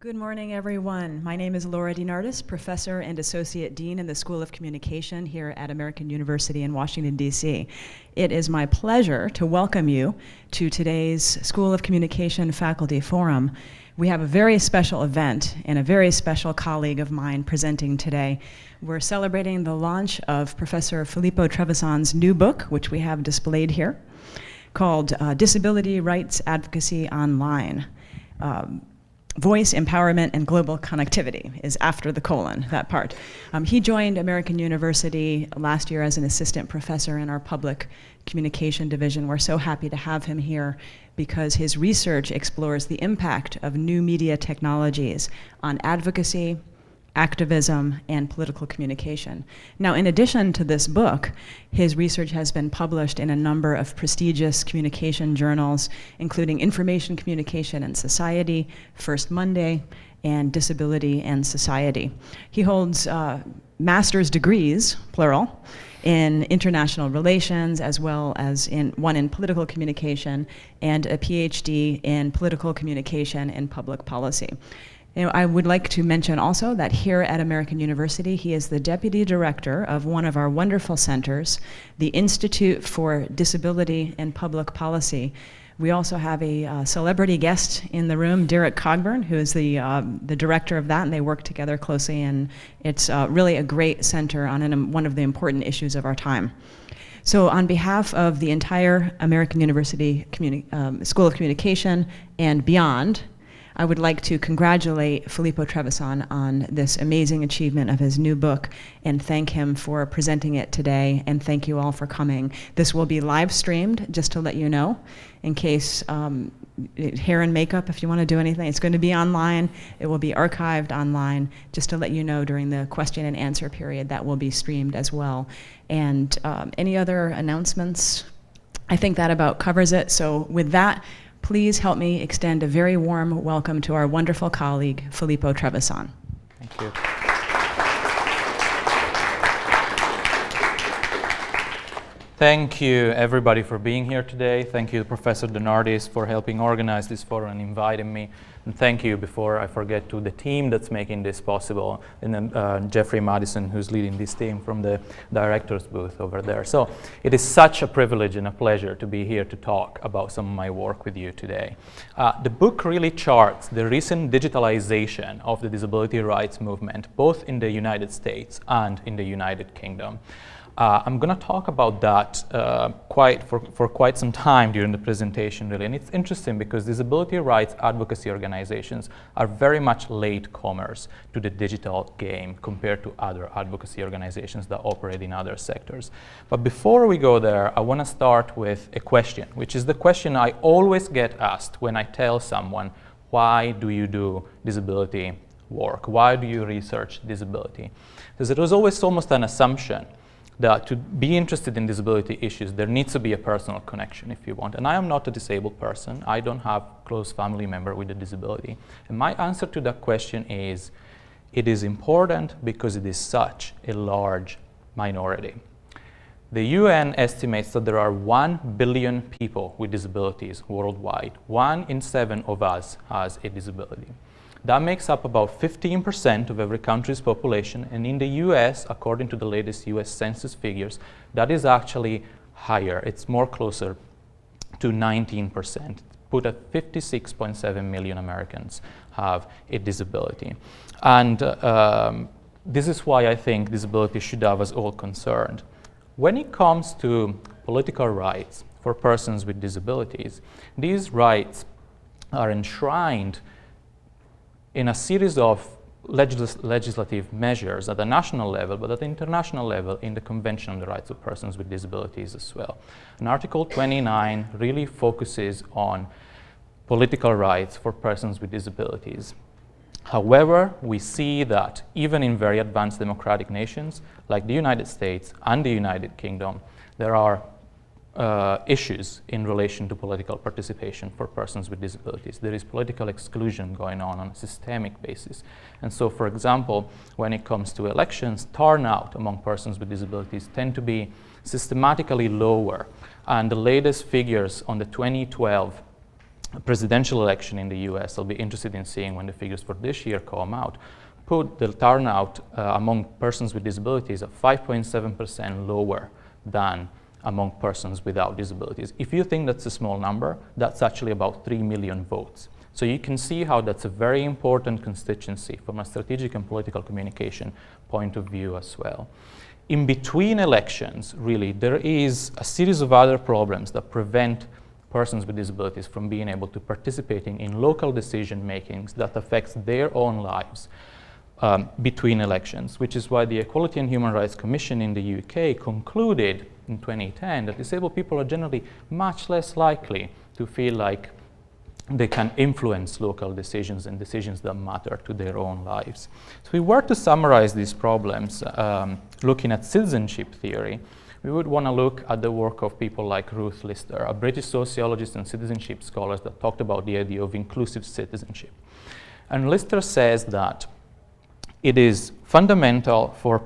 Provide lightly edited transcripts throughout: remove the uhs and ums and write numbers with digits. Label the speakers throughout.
Speaker 1: Good morning, everyone. My name is Laura DiNardis, Professor and Associate Dean in the School of Communication here at American University in Washington, D.C. It is my pleasure to welcome you to today's School of Communication Faculty Forum. We have a very special event and a very special colleague of mine presenting today. We're celebrating the launch of Professor Filippo Trevisan's new book, which we have displayed here, called Disability Rights Advocacy Online. Voice, Empowerment, and Global Connectivity is after the colon, that part. He joined American University last year as an assistant professor in our public communication division. We're so happy to have him here because his research explores the impact of new media technologies on advocacy, activism, and political communication. Now, in addition to this book, his research has been published in a number of prestigious communication journals, including Information Communication and Society, First Monday, and Disability and Society. He holds master's degrees, plural, in international relations, as well as one in political communication, and a PhD in political communication and public policy. I would like to mention also that here at American University, he is the deputy director of one of our wonderful centers, the Institute for Disability and Public Policy. We also have a celebrity guest in the room, Derek Cogburn, who is the director of that, and they work together closely, and it's really a great center on one of the important issues of our time. So on behalf of the entire American University School of Communication and beyond, I would like to congratulate Filippo Trevisan on this amazing achievement of his new book and thank him for presenting it today, and thank you all for coming. This will be live streamed, just to let you know, in case hair and makeup, if you want to do anything. It's going to be online. It will be archived online, just to let you know during the question and answer period that will be streamed as well. And any other announcements? I think that about covers it. So with that, please help me extend a very warm welcome to our wonderful colleague, Filippo Trevisan.
Speaker 2: Thank you. Thank you, everybody, for being here today. Thank you, Professor DiNardis, for helping organize this forum and inviting me. And thank you, before I forget, to the team that's making this possible, and then Jeffrey Madison, who's leading this team from the director's booth over there. So it is such a privilege and a pleasure to be here to talk about some of my work with you today. The book really charts the recent digitalization of the disability rights movement, both in the United States and in the United Kingdom. I'm going to talk about that for quite some time during the presentation, really. And it's interesting because disability rights advocacy organizations are very much latecomers to the digital game compared to other advocacy organizations that operate in other sectors. But before we go there, I want to start with a question, which is the question I always get asked when I tell someone, why do you do disability work? Why do you research disability? Because it was always almost an assumption that to be interested in disability issues, there needs to be a personal connection, if you want. And I am not a disabled person. I don't have a close family member with a disability. And my answer to that question is, it is important because it is such a large minority. The UN estimates that there are 1 billion people with disabilities worldwide. 1 in 7 of us has a disability. That makes up about 15% of every country's population, and in the US, according to the latest US Census figures, that is actually higher. It's more closer to 19%. Put at 56.7 million Americans have a disability. And this is why I think disability should have us all concerned. When it comes to political rights for persons with disabilities, these rights are enshrined in a series of legislative measures at the national level, but at the international level in the Convention on the Rights of Persons with Disabilities as well. And Article 29 really focuses on political rights for persons with disabilities. However, we see that even in very advanced democratic nations like the United States and the United Kingdom, there are issues in relation to political participation for persons with disabilities. There is political exclusion going on a systemic basis. And so, for example, when it comes to elections, turnout among persons with disabilities tend to be systematically lower. And the latest figures on the 2012 presidential election in the US, I'll be interested in seeing when the figures for this year come out, put the turnout among persons with disabilities at 5.7% lower than among persons without disabilities. If you think that's a small number, that's actually about 3 million votes. So you can see how that's a very important constituency from a strategic and political communication point of view as well. In between elections, really, there is a series of other problems that prevent persons with disabilities from being able to participating in local decision makings that affects their own lives between elections, which is why the Equality and Human Rights Commission in the UK concluded in 2010 that disabled people are generally much less likely to feel like they can influence local decisions and decisions that matter to their own lives. So if we were to summarize these problems, looking at citizenship theory, we would want to look at the work of people like Ruth Lister, a British sociologist and citizenship scholar that talked about the idea of inclusive citizenship. And Lister says that it is fundamental for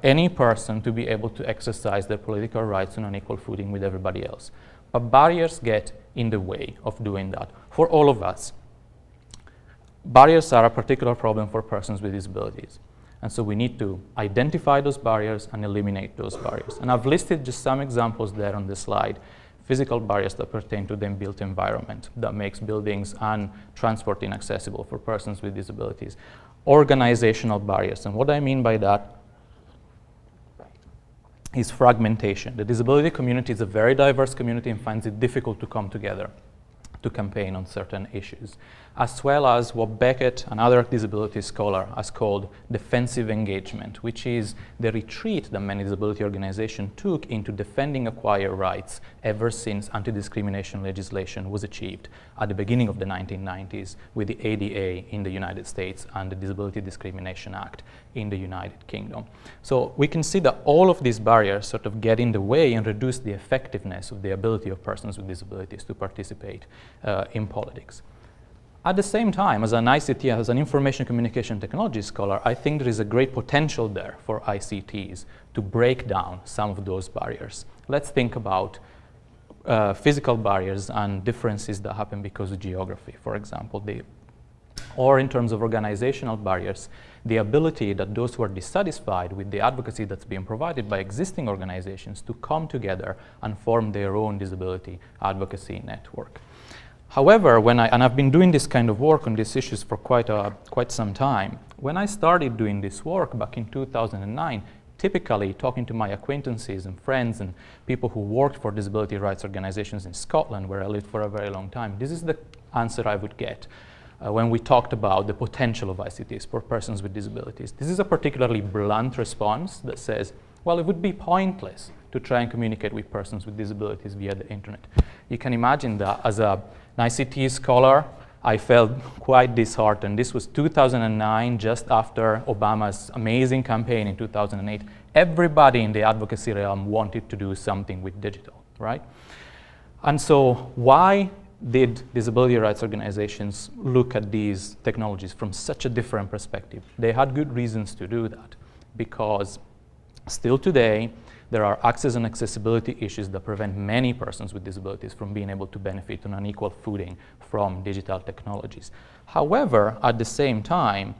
Speaker 2: any person to be able to exercise their political rights on an equal footing with everybody else. But barriers get in the way of doing that for all of us. Barriers are a particular problem for persons with disabilities. And so we need to identify those barriers and eliminate those barriers. And I've listed just some examples there on the slide. Physical barriers that pertain to the built environment that makes buildings and transport inaccessible for persons with disabilities. Organizational barriers, and what I mean by that is fragmentation. The disability community is a very diverse community and finds it difficult to come together to campaign on certain issues, as well as what Beckett, another disability scholar, has called defensive engagement, which is the retreat that many disability organizations took into defending acquired rights ever since anti-discrimination legislation was achieved at the beginning of the 1990s with the ADA in the United States and the Disability Discrimination Act in the United Kingdom. So we can see that all of these barriers sort of get in the way and reduce the effectiveness of the ability of persons with disabilities to participate in politics. At the same time, as an ICT, as an information communication technology scholar, I think there is a great potential there for ICTs to break down some of those barriers. Let's think about physical barriers and differences that happen because of geography, for example. Or in terms of organizational barriers, the ability that those who are dissatisfied with the advocacy that's being provided by existing organizations to come together and form their own disability advocacy network. However, I've been doing this kind of work on these issues for quite some time. When I started doing this work back in 2009, typically talking to my acquaintances and friends and people who worked for disability rights organizations in Scotland, where I lived for a very long time, this is the answer I would get when we talked about the potential of ICTs for persons with disabilities. This is a particularly blunt response that says, well, it would be pointless to try and communicate with persons with disabilities via the internet. You can imagine that as an ICT scholar, I felt quite disheartened. This was 2009, just after Obama's amazing campaign in 2008. Everybody in the advocacy realm wanted to do something with digital, right? And so why did disability rights organizations look at these technologies from such a different perspective? They had good reasons to do that, because still today, there are access and accessibility issues that prevent many persons with disabilities from being able to benefit on an equal footing from digital technologies. However, at the same time,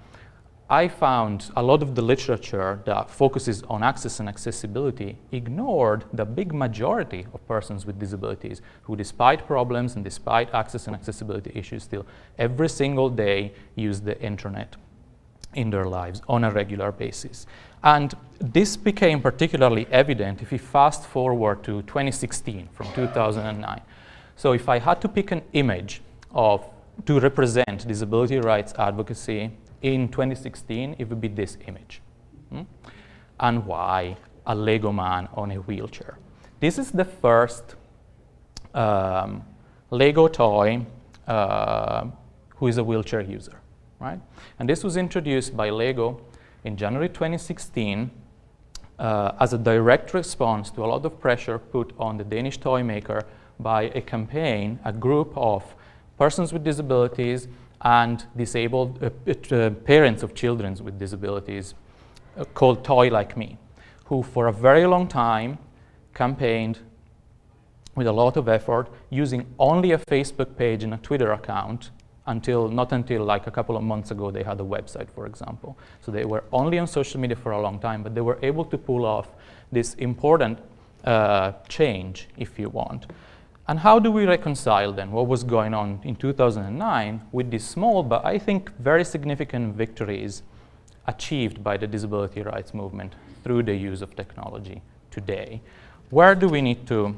Speaker 2: I found a lot of the literature that focuses on access and accessibility ignored the big majority of persons with disabilities who, despite problems and despite access and accessibility issues, still every single day use the internet in their lives on a regular basis. And this became particularly evident if we fast forward to 2016 from 2009. So if I had to pick an image to represent disability rights advocacy in 2016, it would be this image. And why? A Lego man on a wheelchair. This is the first Lego toy who is a wheelchair user, right? And this was introduced by Lego in January 2016 as a direct response to a lot of pressure put on the Danish toy maker by a campaign, a group of persons with disabilities and disabled parents of children with disabilities called Toy Like Me, who for a very long time campaigned with a lot of effort, using only a Facebook page and a Twitter account not until like a couple of months ago they had a website, for example. So they were only on social media for a long time, but they were able to pull off this important change, if you want. And how do we reconcile then what was going on in 2009 with these small, but I think very significant victories achieved by the disability rights movement through the use of technology today? Where do we need to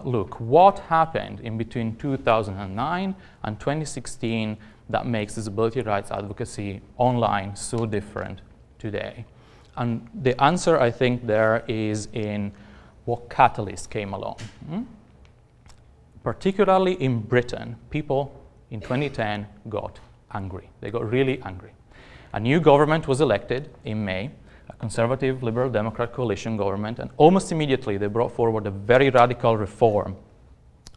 Speaker 2: look? What happened in between 2009 and 2016 that makes disability rights advocacy online so different today? And the answer, I think, there is in what catalyst came along. Particularly in Britain, people in 2010 got angry. They got really angry. A new government was elected in May, a conservative Liberal Democrat coalition government, and almost immediately they brought forward a very radical reform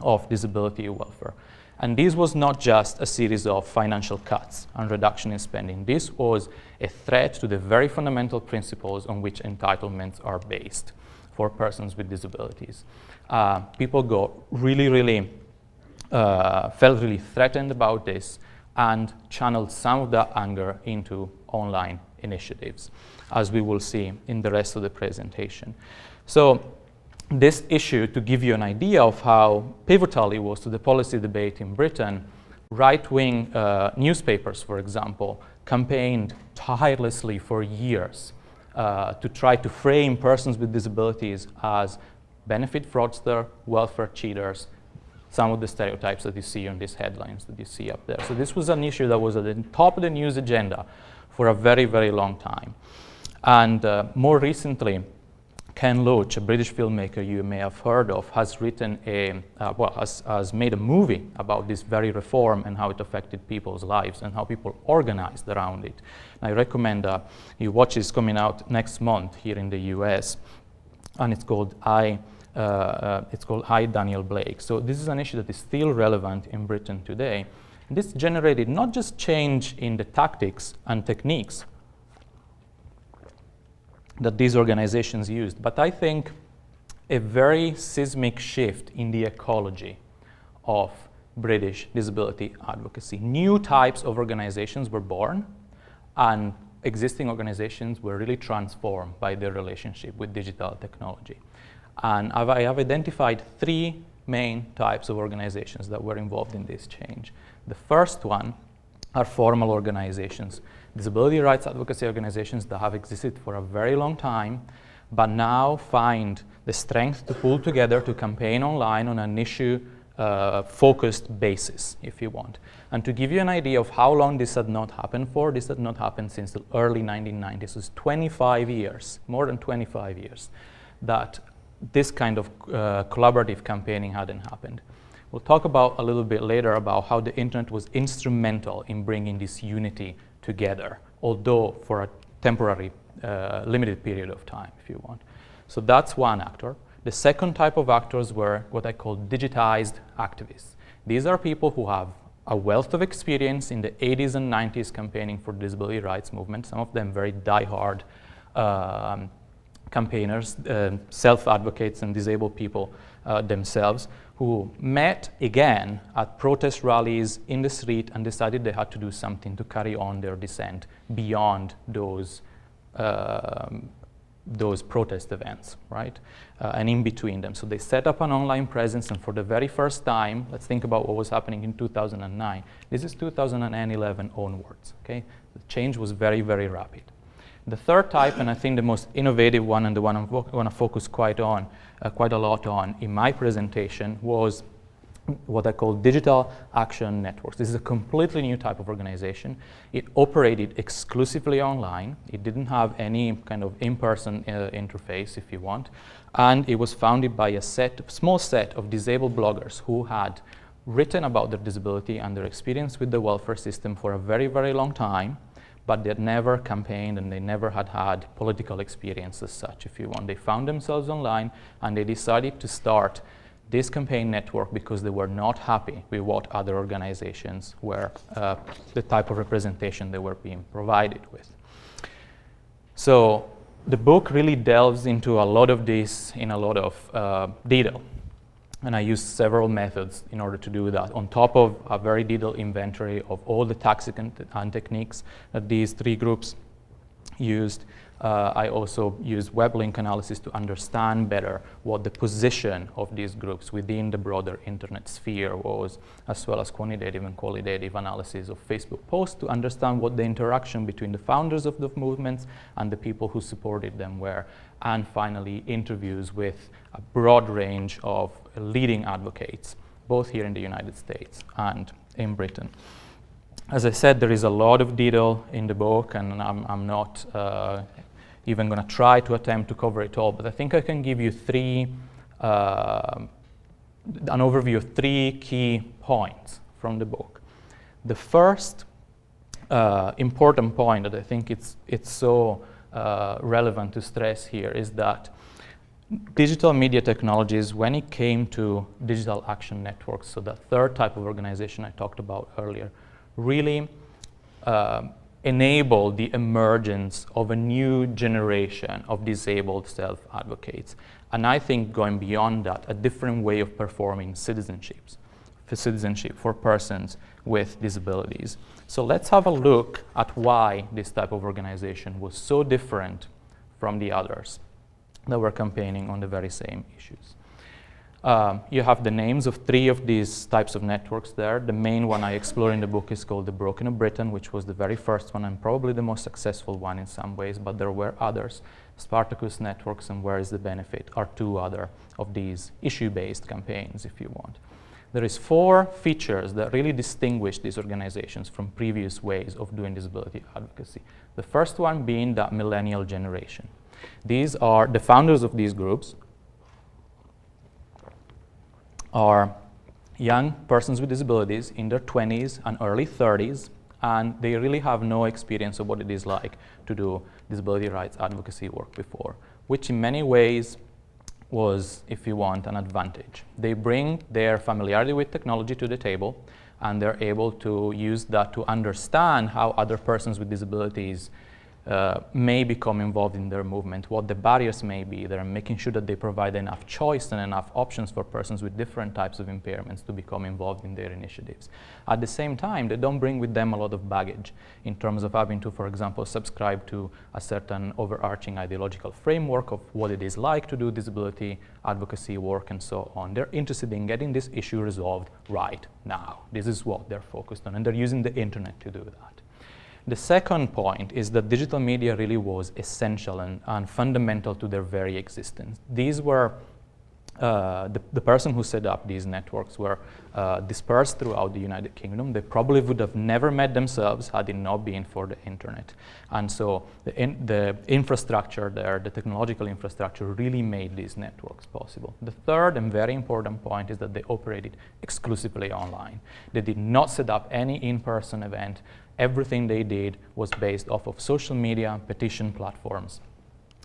Speaker 2: of disability welfare. And this was not just a series of financial cuts and reduction in spending. This was a threat to the very fundamental principles on which entitlements are based for persons with disabilities. People got felt really threatened about this and channeled some of that anger into online initiatives, as we will see in the rest of the presentation. So this issue, to give you an idea of how pivotal it was to the policy debate in Britain, right-wing newspapers, for example, campaigned tirelessly for years to try to frame persons with disabilities as benefit fraudster, welfare cheaters, some of the stereotypes that you see on these headlines that you see up there. So this was an issue that was at the top of the news agenda for a very, very long time. And more recently, Ken Loach, a British filmmaker you may have heard of, has written has made a movie about this very reform and how it affected people's lives and how people organized around it. And I recommend you watch this, coming out next month here in the US, and it's called I, Daniel Blake. So this is an issue that is still relevant in Britain today. And this generated not just change in the tactics and techniques that these organizations used, but I think a very seismic shift in the ecology of British disability advocacy. New types of organizations were born, and existing organizations were really transformed by their relationship with digital technology. And I have identified three main types of organizations that were involved in this change. The first one are formal organizations, disability rights advocacy organizations that have existed for a very long time, but now find the strength to pull together to campaign online on an issue-focused basis, if you want. And to give you an idea of how long this had not happened for, this had not happened since the early 1990s. It was 25 years, more than 25 years, that this kind of collaborative campaigning hadn't happened. We'll talk about a little bit later about how the internet was instrumental in bringing this unity together, although for a temporary, limited period of time, if you want. So that's one actor. The second type of actors were what I call digitized activists. These are people who have a wealth of experience in the 80s and 90s campaigning for the disability rights movement, some of them very die-hard campaigners, self-advocates and disabled people themselves, who met again at protest rallies in the street and decided they had to do something to carry on their dissent beyond those protest events, right? And in between them. So they set up an online presence, and for the very first time, let's think about what was happening in 2009. This is 2011 onwards, okay? The change was very, very rapid. The third type, and I think the most innovative one and the one I'm going to focus quite a lot on in my presentation, was what I call digital action networks. This is a completely new type of organization. It operated exclusively online. It didn't have any kind of in-person interface, if you want. And it was founded by a small set of disabled bloggers who had written about their disability and their experience with the welfare system for a very, very long time, but they had never campaigned and they never had political experience as such, if you want. They found themselves online and they decided to start this campaign network because they were not happy with what other organizations were, the type of representation they were being provided with. So the book really delves into a lot of this in a lot of detail. And I used several methods in order to do that. On top of a very detailed inventory of all the tactics and techniques that these three groups used, I also used web link analysis to understand better what the position of these groups within the broader internet sphere was, as well as quantitative and qualitative analysis of Facebook posts to understand what the interaction between the founders of the movements and the people who supported them were. And finally, interviews with a broad range of leading advocates, both here in the United States and in Britain. As I said, there is a lot of detail in the book, and I'm not even going to try to attempt to cover it all, but I think I can give you an overview of three key points from the book. The first important point that I think it's so relevant to stress here is that digital media technologies, when it came to digital action networks, so that third type of organization I talked about earlier, really enabled the emergence of a new generation of disabled self-advocates. And I think going beyond that, a different way of performing citizenship for persons with disabilities. So let's have a look at why this type of organization was so different from the others that were campaigning on the very same issues. You have the names of three of these types of networks there. The main one I explore in the book is called the Broken of Britain, which was the very first one and probably the most successful one in some ways, but there were others. Spartacus Networks and Where is the Benefit are two other of these issue-based campaigns, if you want. There is 4 features that really distinguish these organizations from previous ways of doing disability advocacy. The first one being that millennial generation. These are the founders of these groups are young persons with disabilities in their 20s and early 30s, and they really have no experience of what it is like to do disability rights advocacy work before, which in many ways was, if you want, an advantage. They bring their familiarity with technology to the table, and they're able to use that to understand how other persons with disabilities may become involved in their movement, what the barriers may be there, and making sure that they provide enough choice and enough options for persons with different types of impairments to become involved in their initiatives. At the same time, they don't bring with them a lot of baggage in terms of having to, for example, subscribe to a certain overarching ideological framework of what it is like to do disability advocacy work and so on. They're interested in getting this issue resolved right now. This is what they're focused on, and they're using the internet to do that. The second point is that digital media really was essential and fundamental to their very existence. These were, the person who set up these networks were dispersed throughout the United Kingdom. They probably would have never met themselves had it not been for the internet. And so the infrastructure there, the technological infrastructure, really made these networks possible. The third and very important point is that they operated exclusively online. They did not set up any in-person event. Everything they did was based off of social media, petition platforms,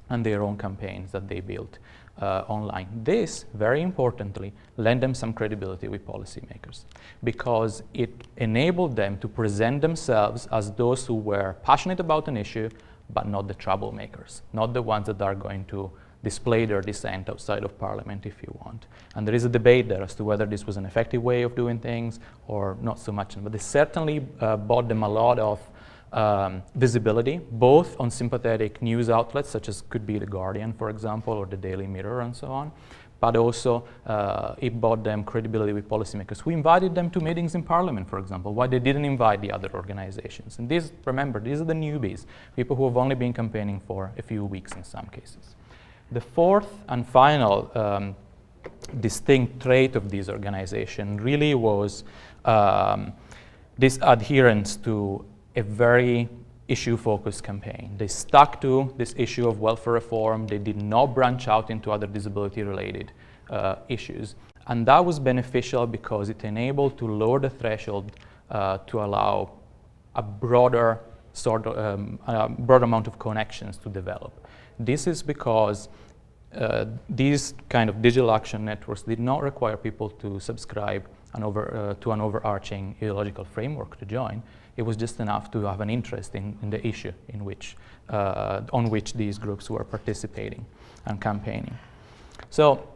Speaker 2: and their own campaigns that they built online. This, very importantly, lent them some credibility with policymakers because it enabled them to present themselves as those who were passionate about an issue, but not the troublemakers, not the ones that are going to display their dissent outside of Parliament, if you want. And there is a debate there as to whether this was an effective way of doing things or not so much. But they certainly bought them a lot of visibility, both on sympathetic news outlets, such as could be The Guardian, for example, or the Daily Mirror and so on. But also, it bought them credibility with policymakers who invited them to meetings in Parliament, for example, why they didn't invite the other organizations. And these, remember, these are the newbies, people who have only been campaigning for a few weeks in some cases. The fourth and final distinct trait of this organization really was this adherence to a very issue-focused campaign. They stuck to this issue of welfare reform. They did not branch out into other disability-related issues. And that was beneficial because it enabled to lower the threshold to allow a broader broad amount of connections to develop. This is because these kind of digital action networks did not require people to subscribe to an overarching ideological framework to join. It was just enough to have an interest in the issue on which these groups were participating and campaigning. So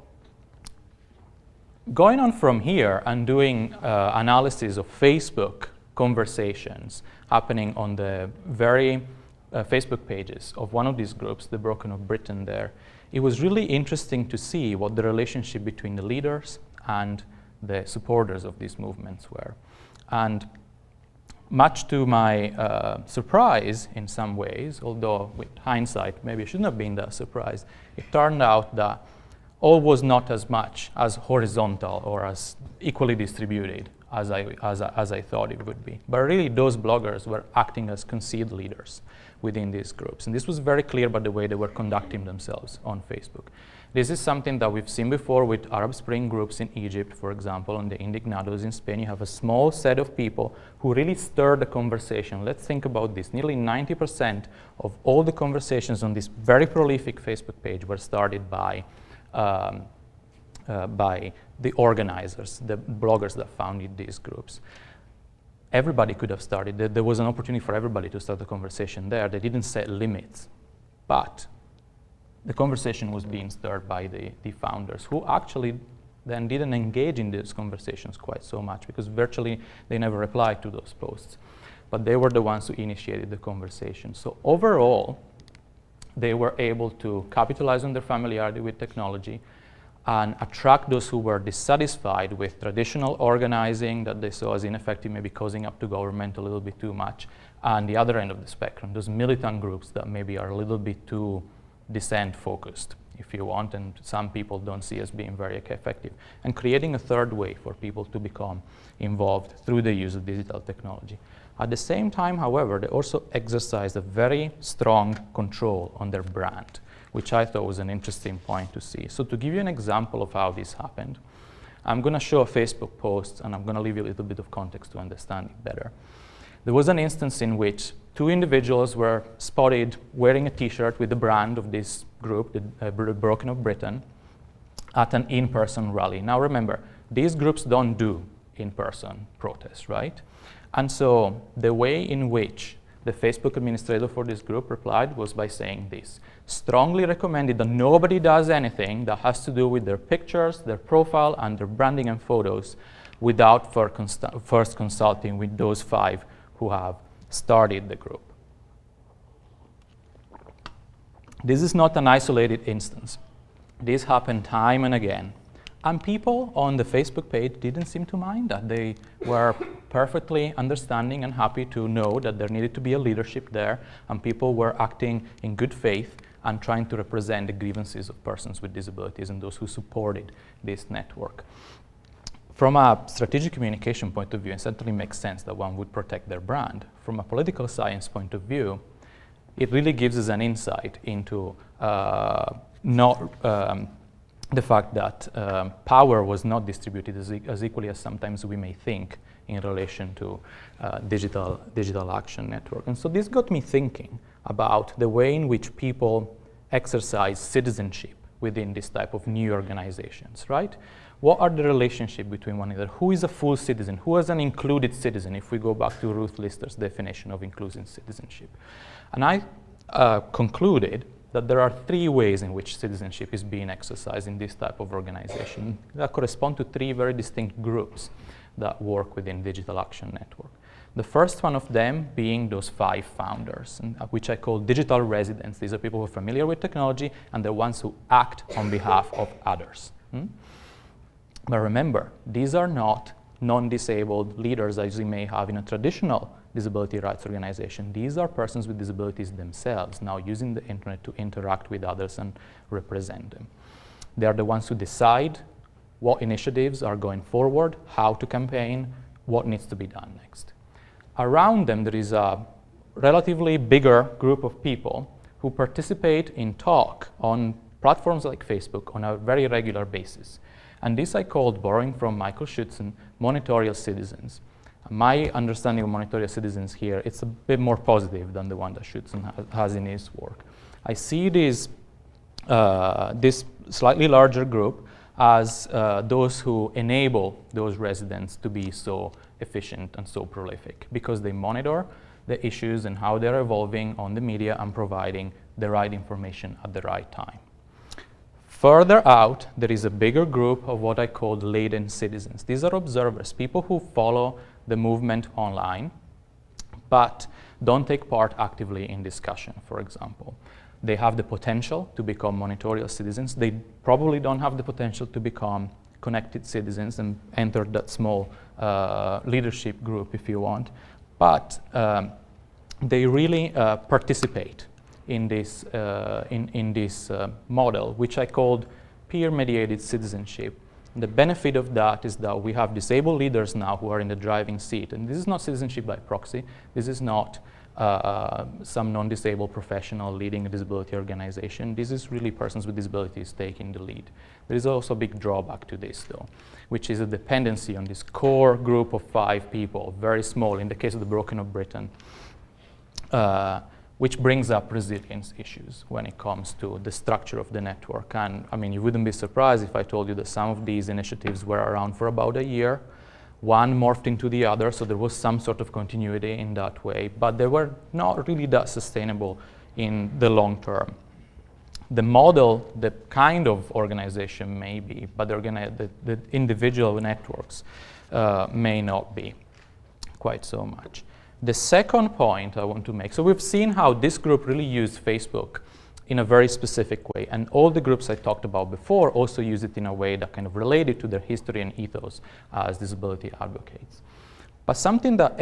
Speaker 2: going on from here and doing analysis of Facebook conversations happening on the very Facebook pages of one of these groups, the Broken of Britain there, it was really interesting to see what the relationship between the leaders and the supporters of these movements were. And much to my surprise in some ways, although with hindsight maybe it shouldn't have been that surprised, it turned out that all was not as much as horizontal or as equally distributed as I thought it would be. But really those bloggers were acting as concealed leaders within these groups. And this was very clear by the way they were conducting themselves on Facebook. This is something that we've seen before with Arab Spring groups in Egypt, for example, and the Indignados in Spain. You have a small set of people who really stir the conversation. Let's think about this. Nearly 90% of all the conversations on this very prolific Facebook page were started by the organizers, the bloggers that founded these groups. Everybody could have started. There was an opportunity for everybody to start the conversation there. They didn't set limits, but the conversation was being stirred by the founders, who actually then didn't engage in these conversations quite so much, because virtually they never replied to those posts. But they were the ones who initiated the conversation. So overall, they were able to capitalize on their familiarity with technology and attract those who were dissatisfied with traditional organizing that they saw as ineffective, maybe causing up to government a little bit too much, and the other end of the spectrum, those militant groups that maybe are a little bit too dissent focused, if you want, and some people don't see as being very effective, and creating a third way for people to become involved through the use of digital technology. At the same time, however, they also exercised a very strong control on their brand, which I thought was an interesting point to see. So to give you an example of how this happened, I'm going to show a Facebook post, and I'm going to leave you a little bit of context to understand it better. There was an instance in which two individuals were spotted wearing a T-shirt with the brand of this group, the Broken of Britain, at an in-person rally. Now remember, these groups don't do in-person protests, right? And so the way in which the Facebook administrator for this group replied was by saying this: strongly recommended that nobody does anything that has to do with their pictures, their profile, and their branding and photos without first consulting with those 5 who have started the group. This is not an isolated instance. This happened time and again. And people on the Facebook page didn't seem to mind that. They were perfectly understanding and happy to know that there needed to be a leadership there, and people were acting in good faith and trying to represent the grievances of persons with disabilities and those who supported this network. From a strategic communication point of view, it certainly makes sense that one would protect their brand. From a political science point of view, it really gives us an insight into the fact that power was not distributed as equally as sometimes we may think in relation to digital action network. And so this got me thinking about the way in which people exercise citizenship within this type of new organizations, right? What are the relationship between one another? Who is a full citizen? Who is an included citizen, if we go back to Ruth Lister's definition of inclusive citizenship? And I concluded that there are 3 ways in which citizenship is being exercised in this type of organization that correspond to 3 very distinct groups that work within Digital Action Network. The first one of them being those 5 founders, which I call digital residents. These are people who are familiar with technology and the ones who act on behalf of others. But remember, these are not non-disabled leaders as you may have in a traditional disability rights organization. These are persons with disabilities themselves, now using the internet to interact with others and represent them. They are the ones who decide what initiatives are going forward, how to campaign, what needs to be done next. Around them, there is a relatively bigger group of people who participate in talk on platforms like Facebook on a very regular basis. And this I called, borrowing from Michael Schutzen, monitorial citizens. My understanding of monitorial citizens here, it's a bit more positive than the one that Schutzen has in his work. I see this slightly larger group as those who enable those residents to be so efficient and so prolific, because they monitor the issues and how they're evolving on the media and providing the right information at the right time. Further out, there is a bigger group of what I call latent citizens. These are observers, people who follow the movement online, but don't take part actively in discussion, for example. They have the potential to become monitorial citizens. They probably don't have the potential to become connected citizens and enter that small leadership group, if you want. But they really participate in this, model, which I called peer-mediated citizenship. The benefit of that is that we have disabled leaders now who are in the driving seat. And this is not citizenship by proxy. This is not some non-disabled professional leading a disability organization. This is really persons with disabilities taking the lead. There is also a big drawback to this, though, which is a dependency on this core group of 5 people, very small, in the case of the Broken of Britain, which brings up resilience issues when it comes to the structure of the network. And I mean, you wouldn't be surprised if I told you that some of these initiatives were around for about a year. One morphed into the other, so there was some sort of continuity in that way, but they were not really that sustainable in the long term. The model, the kind of organization may be, but the individual networks may not be quite so much. The second point I want to make, so we've seen how this group really used Facebook in a very specific way, and all the groups I talked about before also use it in a way that kind of related to their history and ethos as disability advocates. But something that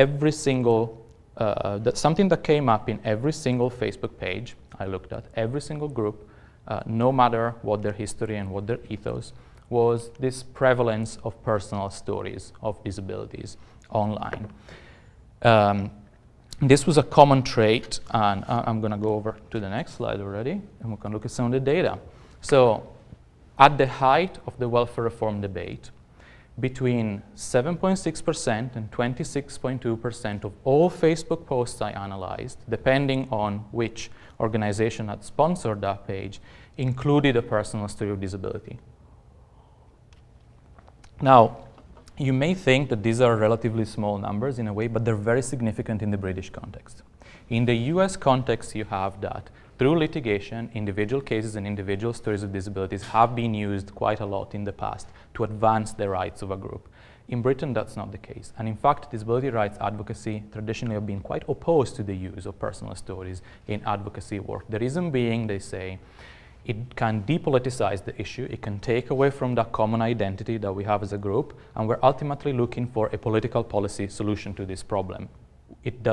Speaker 2: something that came up in every single Facebook page I looked at, every single group, no matter what their history and what their ethos, was this prevalence of personal stories of disabilities online. This was a common trait, and I'm going to go over to the next slide already, and we can look at some of the data. So, at the height of the welfare reform debate, between 7.6% and 26.2% of all Facebook posts I analyzed, depending on which organization had sponsored that page, included a personal story of disability. Now, you may think that these are relatively small numbers in a way, but they're very significant in the British context. In the US context, you have that through litigation, individual cases and individual stories of disabilities have been used quite a lot in the past to advance the rights of a group. In Britain, that's not the case. And in fact, disability rights advocacy traditionally have been quite opposed to the use of personal stories in advocacy work. The reason being, they say, it can depoliticize the issue, it can take away from that common identity that we have as a group, and we're ultimately looking for a political policy solution to this problem. It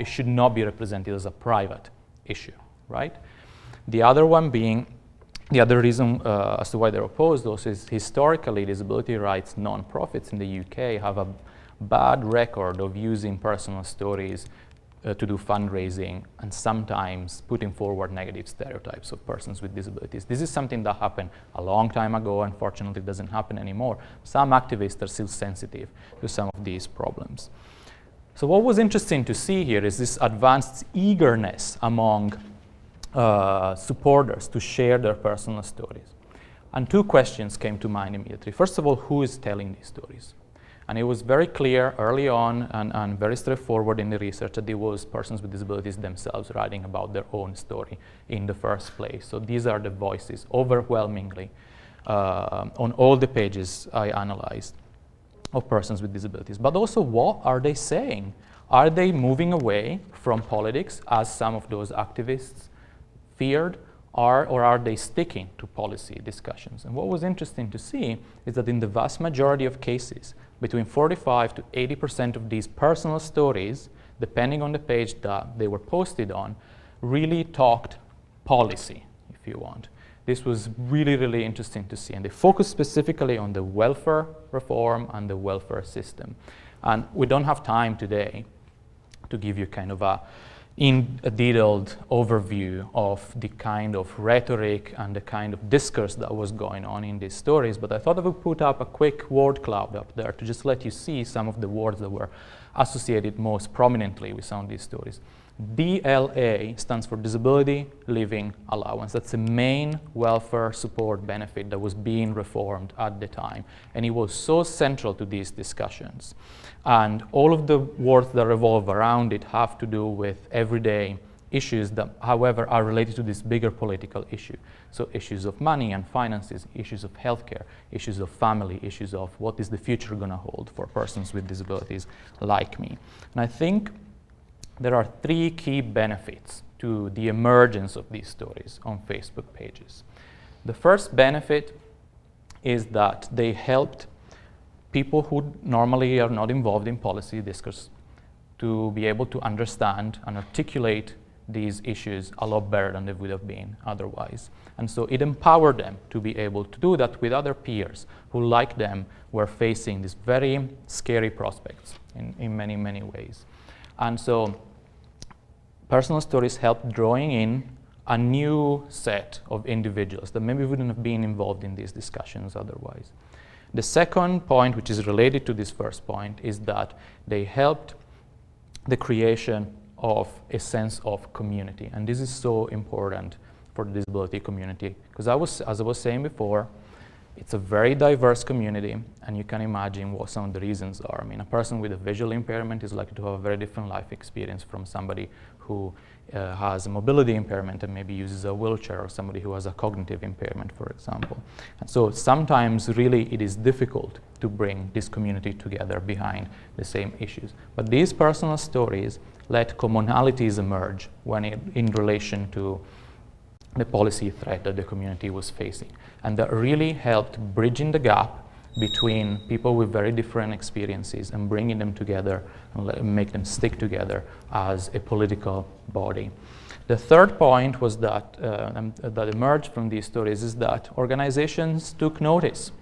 Speaker 2: should not be represented as a private issue, right? The other reason as to why they're opposed also is historically disability rights non-profits in the UK have a bad record of using personal stories to do fundraising and sometimes putting forward negative stereotypes of persons with disabilities. This is something that happened a long time ago. Unfortunately, it doesn't happen anymore. Some activists are still sensitive to some of these problems. So what was interesting to see here is this advanced eagerness among supporters to share their personal stories. And 2 questions came to mind immediately. First of all, who is telling these stories? And it was very clear early on and very straightforward in the research that it was persons with disabilities themselves writing about their own story in the first place. So these are the voices overwhelmingly on all the pages I analyzed of persons with disabilities. But also, what are they saying? Are they moving away from politics as some of those activists feared? Or are they sticking to policy discussions? And what was interesting to see is that in the vast majority of cases, between 45 to 80% of these personal stories, depending on the page that they were posted on, really talked policy, if you want. This was really, really interesting to see. And they focused specifically on the welfare reform and the welfare system. And we don't have time today to give you kind of a detailed overview of the kind of rhetoric and the kind of discourse that was going on in these stories, but I thought I would put up a quick word cloud up there to just let you see some of the words that were associated most prominently with some of these stories. DLA stands for Disability Living Allowance. That's the main welfare support benefit that was being reformed at the time, and it was so central to these discussions. And all of the words that revolve around it have to do with everyday issues that, however, are related to this bigger political issue. So issues of money and finances, issues of healthcare, issues of family, issues of what is the future going to hold for persons with disabilities like me. And I think there are 3 key benefits to the emergence of these stories on Facebook pages. The first benefit is that they helped people who normally are not involved in policy discourse to be able to understand and articulate these issues a lot better than they would have been otherwise. And so it empowered them to be able to do that with other peers who, like them, were facing these very scary prospects in many, many ways. And so personal stories helped drawing in a new set of individuals that maybe wouldn't have been involved in these discussions otherwise. The second point, which is related to this first point, is that they helped the creation of a sense of community. And this is so important for the disability community, because as I was saying before, it's a very diverse community, and you can imagine what some of the reasons are. I mean, a person with a visual impairment is likely to have a very different life experience from somebody who has a mobility impairment and maybe uses a wheelchair, or somebody who has a cognitive impairment, for example. And so sometimes really it is difficult to bring this community together behind the same issues. But these personal stories let commonalities emerge in relation to the policy threat that the community was facing. And that really helped bridging the gap between people with very different experiences and bringing them together and make them stick together as a political body. The third point was that emerged from these stories is that organizations took notice,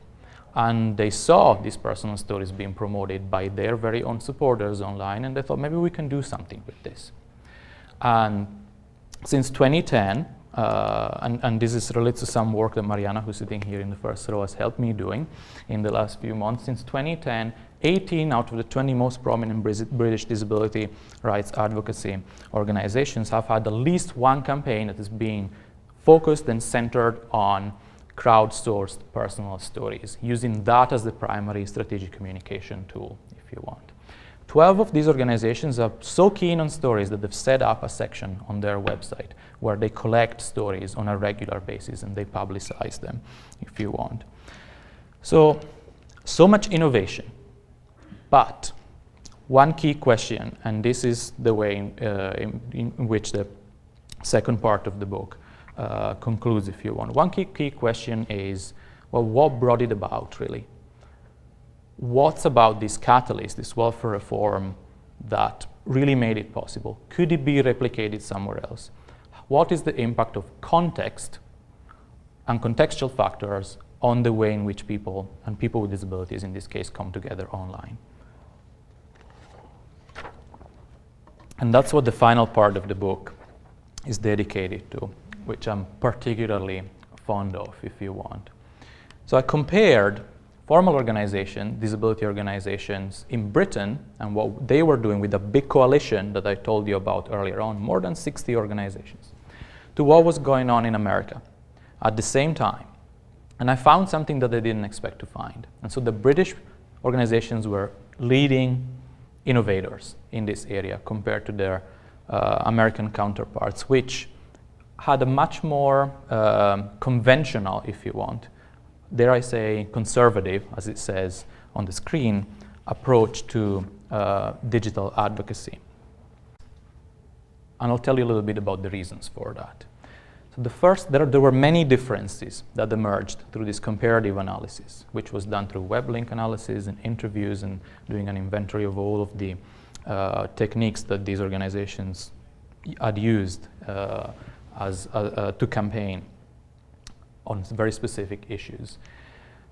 Speaker 2: and they saw these personal stories being promoted by their very own supporters online, and they thought maybe we can do something with this. And since 2010, and this is related to some work that Mariana, who's sitting here in the first row, has helped me doing in the last few months. Since 2010, 18 out of the 20 most prominent British disability rights advocacy organizations have had at least one campaign that is being focused and centered on crowdsourced personal stories, using that as the primary strategic communication tool, if you want. 12 of these organizations are so keen on stories that they've set up a section on their website where they collect stories on a regular basis and they publicize them, if you want. So much innovation. But one key question, and this is the way in which the second part of the book concludes, if you want. One key question is, well, what brought it about, really? What's about this catalyst, this welfare reform, that really made it possible? Could it be replicated somewhere else? What is the impact of context and contextual factors on the way in which people, and people with disabilities in this case, come together online? And that's what the final part of the book is dedicated to, which I'm particularly fond of, if you want. So I compared formal organizations, disability organizations in Britain, and what they were doing with a big coalition that I told you about earlier on, more than 60 organizations, to what was going on in America at the same time. And I found something that I didn't expect to find. And so the British organizations were leading innovators in this area compared to their American counterparts, which had a much more conventional, if you want, dare I say, conservative, as it says on the screen, approach to digital advocacy. And I'll tell you a little bit about the reasons for that. So the first, there were many differences that emerged through this comparative analysis, which was done through web link analysis and interviews and doing an inventory of all of the techniques that these organizations had used to campaign on very specific issues.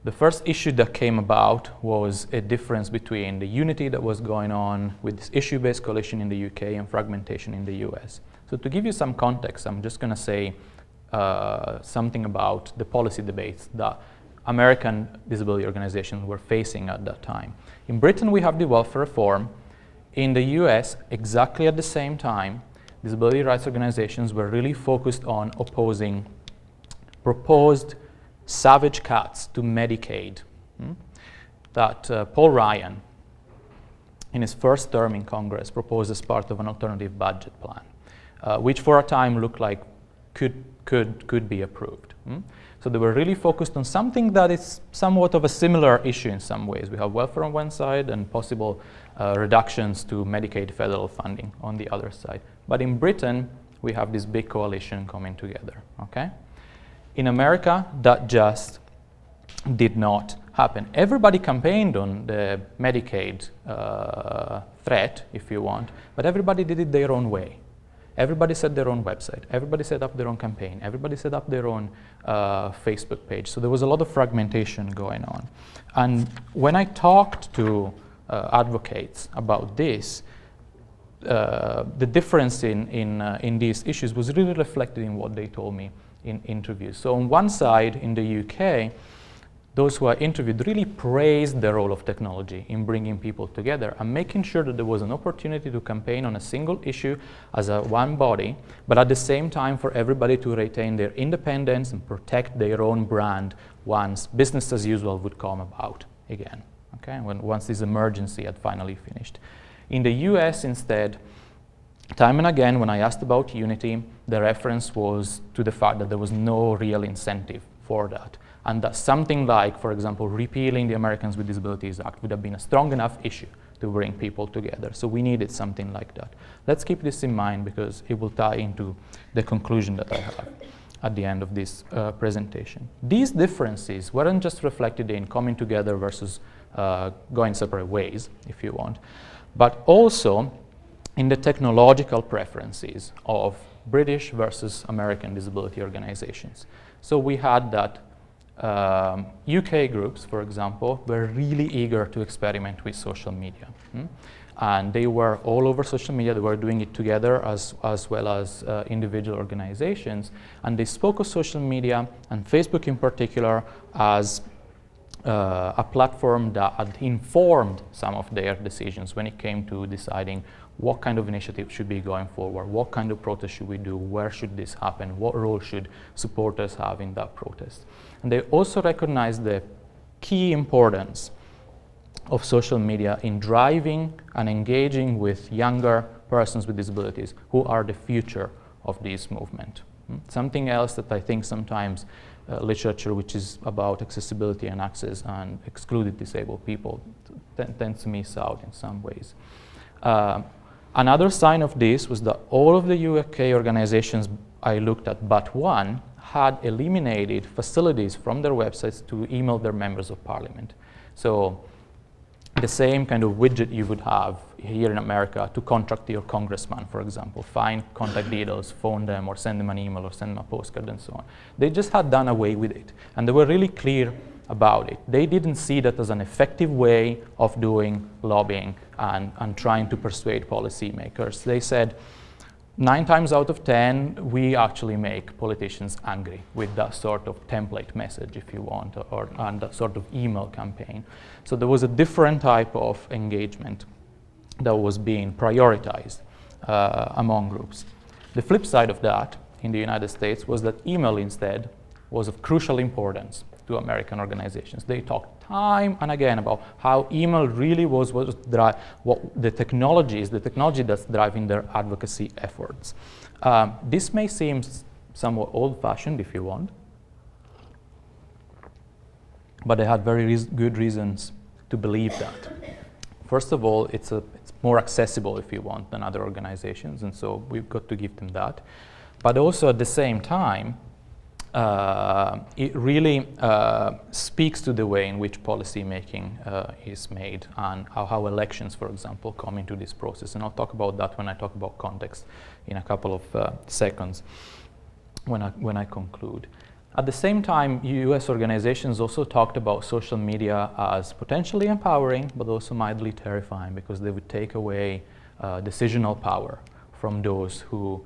Speaker 2: The first issue that came about was a difference between the unity that was going on with this issue-based coalition in the UK and fragmentation in the US. So to give you some context, I'm just going to say something about the policy debates that American disability organizations were facing at that time. In Britain, we have the welfare reform. In the US, exactly at the same time, disability rights organizations were really focused on opposing proposed savage cuts to Medicaid that Paul Ryan, in his first term in Congress, proposed as part of an alternative budget plan. which for a time looked like could be approved. So they were really focused on something that is somewhat of a similar issue in some ways. We have welfare on one side and possible reductions to Medicaid federal funding on the other side. But in Britain, we have this big coalition coming together, okay? In America, that just did not happen. Everybody campaigned on the Medicaid threat, if you want, but everybody did it their own way. Everybody set their own website. Everybody set up their own campaign. Everybody set up their own Facebook page. So there was a lot of fragmentation going on. And when I talked to advocates about this, the difference in these issues was really reflected in what they told me in interviews. So on one side, in the UK, those who I interviewed really praised the role of technology in bringing people together and making sure that there was an opportunity to campaign on a single issue as one body, but at the same time for everybody to retain their independence and protect their own brand once business as usual would come about again, okay? Once this emergency had finally finished. In the US instead, time and again when I asked about unity, the reference was to the fact that there was no real incentive for that. And that something like, for example, repealing the Americans with Disabilities Act would have been a strong enough issue to bring people together. So we needed something like that. Let's keep this in mind because it will tie into the conclusion that I have at the end of this presentation. These differences weren't just reflected in coming together versus going separate ways, if you want, but also in the technological preferences of British versus American disability organizations. So we had that UK groups, for example, were really eager to experiment with social media. And they were all over social media. They were doing it together as well as individual organizations. And they spoke of social media, and Facebook in particular, as a platform that had informed some of their decisions when it came to deciding what kind of initiative should be going forward, what kind of protest should we do, where should this happen, what role should supporters have in that protest. And they also recognized the key importance of social media in driving and engaging with younger persons with disabilities who are the future of this movement. Something else that I think sometimes literature which is about accessibility and access and excluded disabled people tends to miss out in some ways. Another sign of this was that all of the UK organizations I looked at but one had eliminated facilities from their websites to email their members of parliament. So the same kind of widget you would have here in America to contact your congressman, for example, find contact details, phone them, or send them an email, or send them a postcard, and so on. They just had done away with it, and they were really clear about it. They didn't see that as an effective way of doing lobbying and trying to persuade policymakers. They said, 9 times out of 10, we actually make politicians angry with that sort of template message, if you want, and that sort of email campaign. So there was a different type of engagement that was being prioritized among groups. The flip side of that in the United States was that email instead was of crucial importance to American organizations. They talked time and again about how email really was what the technology that's driving their advocacy efforts. This may seem somewhat old-fashioned, if you want, but they had very good reasons to believe that. First of all, it's more accessible, if you want, than other organizations, and so we've got to give them that. But also at the same time, it really speaks to the way in which policy making is made and how elections, for example, come into this process. And I'll talk about that when I talk about context in a couple of seconds when I conclude. At the same time, US organizations also talked about social media as potentially empowering, but also mildly terrifying, because they would take away decisional power from those who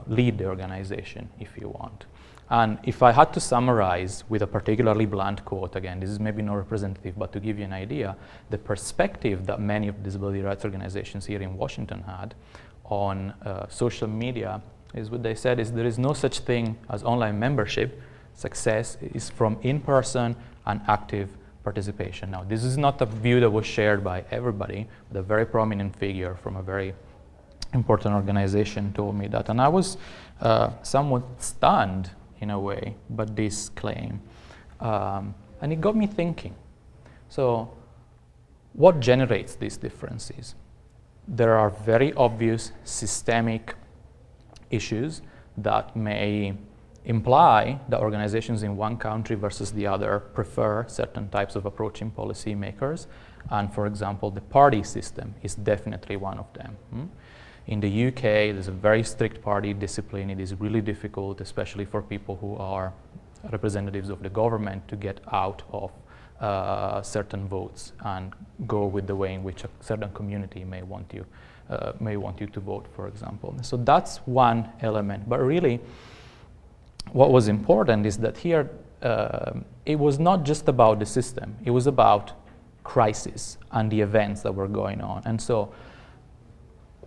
Speaker 2: lead the organization, if you want. And if I had to summarize with a particularly blunt quote, again, this is maybe not representative, but to give you an idea, the perspective that many of the disability rights organizations here in Washington had on social media is what they said is there is no such thing as online membership. Success is from in-person and active participation. Now, this is not a view that was shared by everybody, but a very prominent figure from a very important organization told me that. And I was somewhat stunned, in a way, by this claim. And it got me thinking. So, what generates these differences? There are very obvious systemic issues that may imply that organizations in one country versus the other prefer certain types of approaching policymakers. And for example, the party system is definitely one of them. In the UK, there's a very strict party discipline. It is really difficult, especially for people who are representatives of the government, to get out of certain votes and go with the way in which a certain community may want you to vote, for example. So that's one element. But really, what was important is that here it was not just about the system. It was about crisis and the events that were going on. And so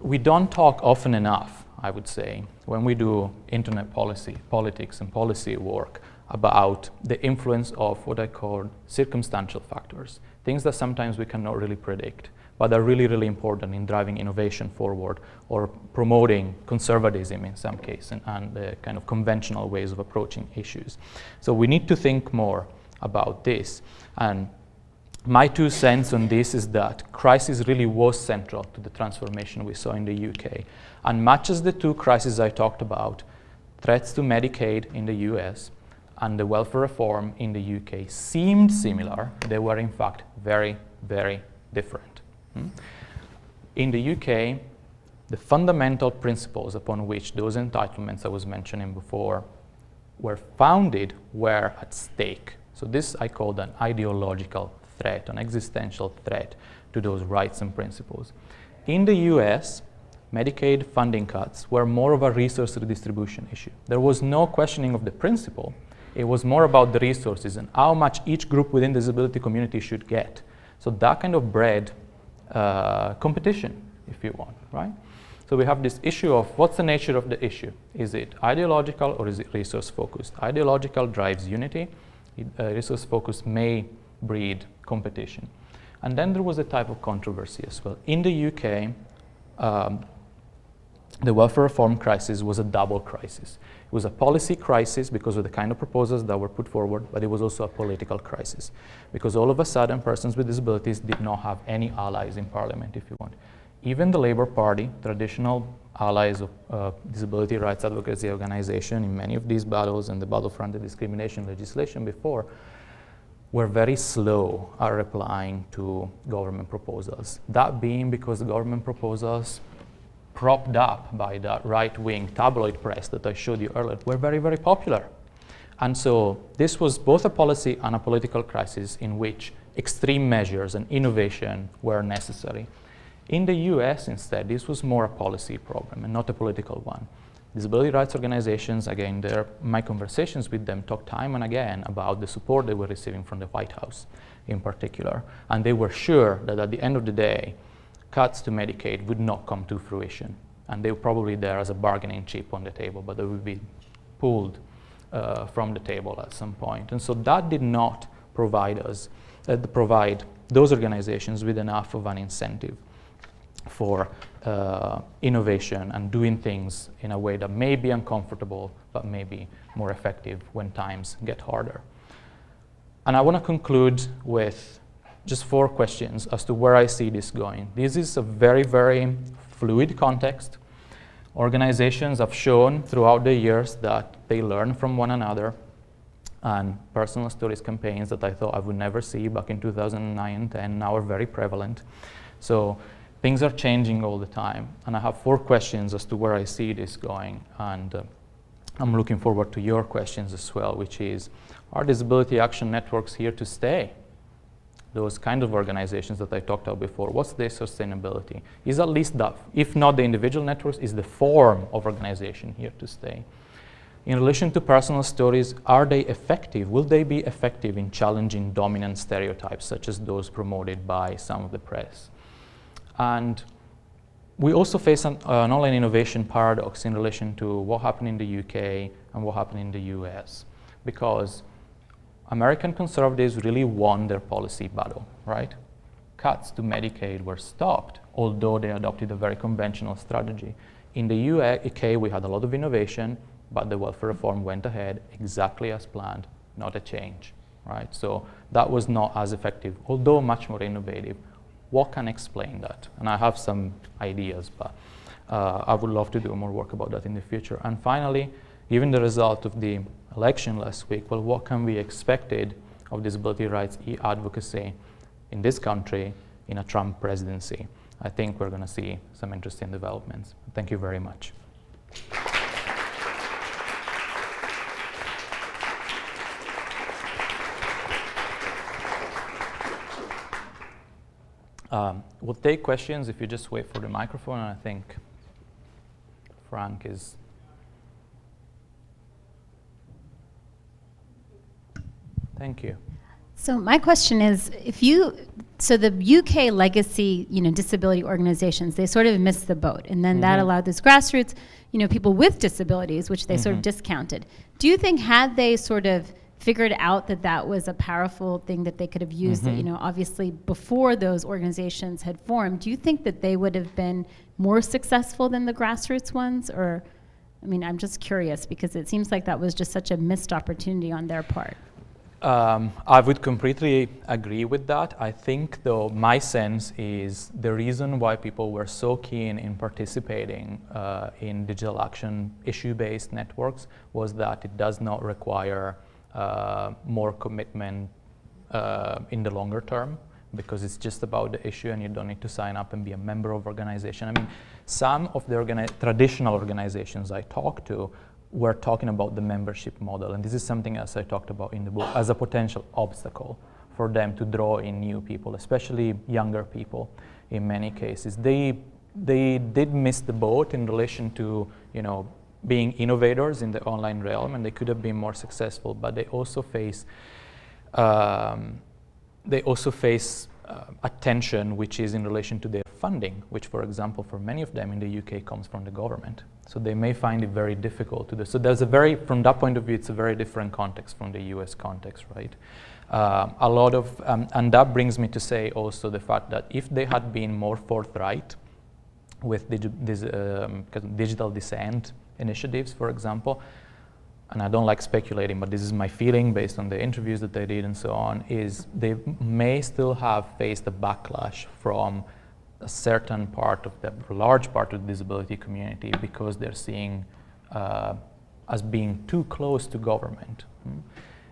Speaker 2: we don't talk often enough, I would say, when we do internet policy, politics and policy work, about the influence of what I call circumstantial factors, things that sometimes we cannot really predict, but are really, really important in driving innovation forward or promoting conservatism in some cases and kind of conventional ways of approaching issues. So we need to think more about this. And my 2 cents on this is that crisis really was central to the transformation we saw in the UK. And much as the 2 crises I talked about, threats to Medicaid in the US and the welfare reform in the UK seemed similar, they were in fact very, very different. In the UK, the fundamental principles upon which those entitlements I was mentioning before were founded were at stake. So this I called an ideological threat, an existential threat to those rights and principles. In the US, Medicaid funding cuts were more of a resource redistribution issue. There was no questioning of the principle. It was more about the resources and how much each group within the disability community should get. So that kind of bred competition, if you want, right? So we have this issue of what's the nature of the issue? Is it ideological or is it resource focused? Ideological drives unity. Resource focused may breed competition. And then there was a type of controversy as well. In the UK, the welfare reform crisis was a double crisis. It was a policy crisis because of the kind of proposals that were put forward, but it was also a political crisis because all of a sudden persons with disabilities did not have any allies in parliament, if you want. Even the Labour Party, traditional allies of disability rights advocacy organization in many of these battles and the battle for anti-discrimination legislation before, were very slow at replying to government proposals. That being because the government proposals propped up by that right-wing tabloid press that I showed you earlier were very, very popular. And so this was both a policy and a political crisis in which extreme measures and innovation were necessary. In the US, instead, this was more a policy problem and not a political one. Disability rights organizations, again, my conversations with them talked time and again about the support they were receiving from the White House in particular. And they were sure that at the end of the day, cuts to Medicaid would not come to fruition. And they were probably there as a bargaining chip on the table, but they would be pulled from the table at some point. And so that did not provide those organizations with enough of an incentive for innovation and doing things in a way that may be uncomfortable, but may be more effective when times get harder. And I want to conclude with just 4 questions as to where I see this going. This is a very, very fluid context. Organizations have shown throughout the years that they learn from one another, and personal stories campaigns that I thought I would never see back in 2009 and 10 now are very prevalent. So things are changing all the time, and I have 4 questions as to where I see this going, and I'm looking forward to your questions as well, which is, are disability action networks here to stay? Those kind of organizations that I talked about before, what's their sustainability? Is at least that, if not the individual networks, is the form of organization here to stay? In relation to personal stories, are they effective? Will they be effective in challenging dominant stereotypes, such as those promoted by some of the press? And we also face an online innovation paradox in relation to what happened in the UK and what happened in the US, because American conservatives really won their policy battle, right? cuts to Medicaid were stopped, although they adopted a very conventional strategy. In the UK, we had a lot of innovation, but the welfare reform went ahead exactly as planned, not a change, right? So that was not as effective, although much more innovative. What can explain that? And I have some ideas, but I would love to do more work about that in the future. And finally, given the result of the election last week, well, what can be expected of disability rights advocacy in this country in a Trump presidency? I think we're going to see some interesting developments. Thank you very much. We'll take questions if you just wait for the microphone, and I think Frank is. Thank you.
Speaker 3: So my question is, so the UK legacy, disability organizations, they sort of missed the boat, and then that allowed this grassroots, people with disabilities, which they sort of discounted. Do you think had they sort of figured out that was a powerful thing that they could have used, that, obviously before those organizations had formed, do you think that they would have been more successful than the grassroots ones? Or, I'm just curious, because it seems like that was just such a missed opportunity on their part.
Speaker 2: I would completely agree with that. I think, though, my sense is the reason why people were so keen in participating in digital action issue-based networks was that it does not require more commitment in the longer term, because it's just about the issue and you don't need to sign up and be a member of organization. Some of the traditional organizations I talked to were talking about the membership model, and this is something else I talked about in the book as a potential obstacle for them to draw in new people, especially younger people. In many cases, they did miss the boat in relation to being innovators in the online realm, and they could have been more successful. But they also face a tension which is in relation to their funding, which, for example, for many of them in the UK comes from the government. So they may find it very difficult to do. So there's from that point of view, it's a very different context from the US context, right? And that brings me to say also the fact that if they had been more forthright with digital dissent initiatives, for example, and I don't like speculating, but this is my feeling based on the interviews that they did and so on, is they may still have faced a backlash from a certain part of the large part of the disability community, because they're seen as being too close to government,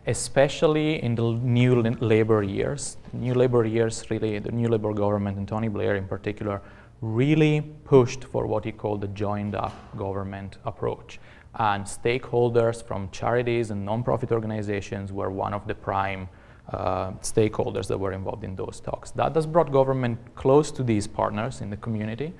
Speaker 2: especially in the new labor years. Really, the new labor government, and Tony Blair in particular, really pushed for what he called the joined up government approach. And stakeholders from charities and non-profit organizations were one of the prime stakeholders that were involved in those talks. That has brought government close to these partners in the community,